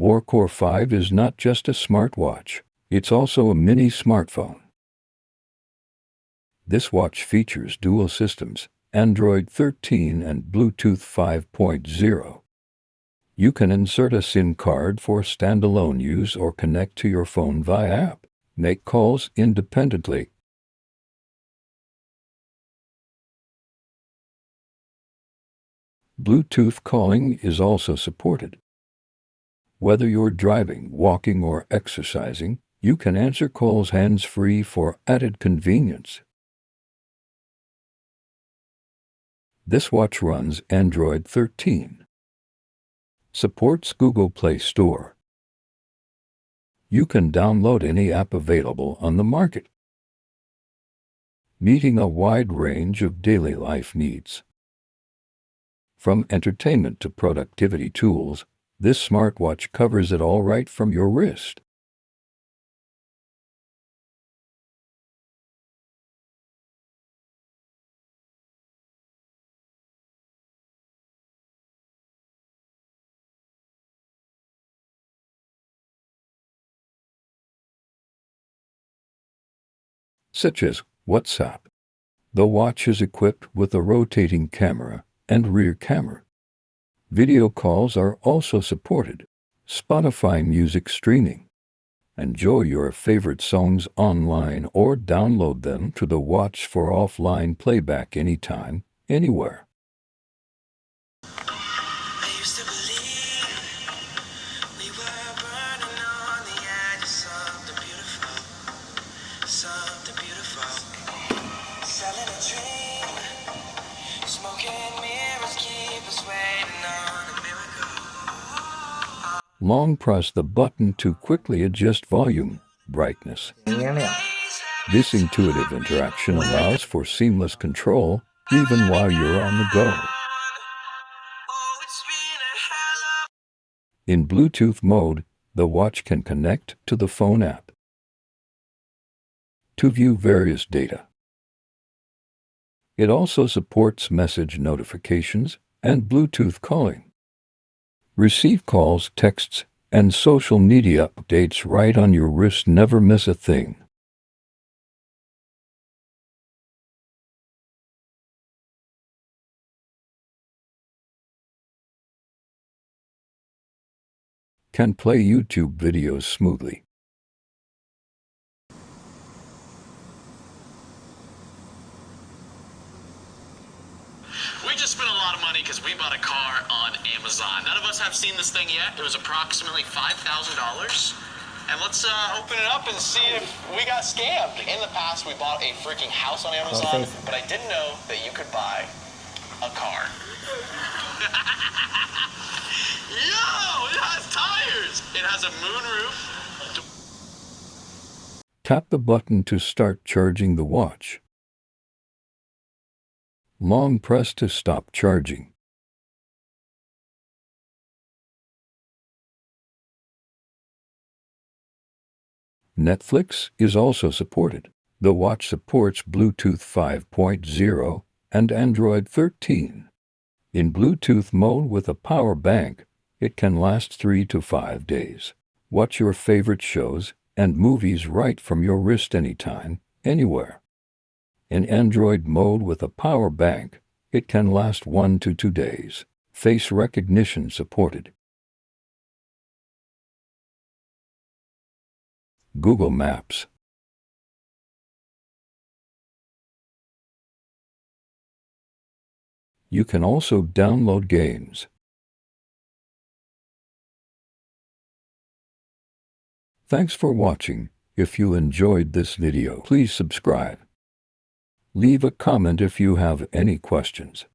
Vwar Core5 is not just a smartwatch, it's also a mini smartphone. This watch features dual systems, Android 13 and Bluetooth 5.0. You can insert a SIM card for standalone use or connect to your phone via app. Make calls independently. Bluetooth calling is also supported. Whether you're driving, walking, or exercising, you can answer calls hands-free for added convenience. This watch runs Android 13. Supports Google Play Store. You can download any app available on the market, meeting a wide range of daily life needs. From entertainment to productivity tools, this smartwatch covers it all right from your wrist. Such as WhatsApp. The watch is equipped with a rotating camera and rear camera. Video calls are also supported. Spotify music streaming. Enjoy your favorite songs online or download them to the watch for offline playback anytime, anywhere. I used to believe we were burning on the edges of the beautiful, selling a dream, smoking mirrors keep us waiting on a miracle. Long press the button to quickly adjust volume, brightness. This intuitive interaction allows for seamless control even while you're on the go. In Bluetooth mode, the watch can connect to the phone app to view various data. It also supports message notifications and Bluetooth calling. Receive calls, texts, and social media updates right on your wrist. Never miss a thing. Can play YouTube videos smoothly. We just spent a lot of money because we bought a car on Amazon. None of us have seen this thing yet. It was approximately $5,000. And let's open it up and see if we got scammed. In the past, we bought a freaking house on Amazon, but I didn't know that you could buy a car. Yo, it has tires. It has a moonroof. Tap the button to start charging the watch. Long press to stop charging. Netflix is also supported. The watch supports Bluetooth 5.0 and Android 13. In Bluetooth mode with a power bank, it can last 3 to 5 days. Watch your favorite shows and movies right from your wrist anytime, anywhere. In Android mode with a power bank, it can last 1 to 2 days. Face recognition supported. Google Maps. You can also download games. Thanks for watching. If you enjoyed this video, please subscribe. Leave a comment if you have any questions.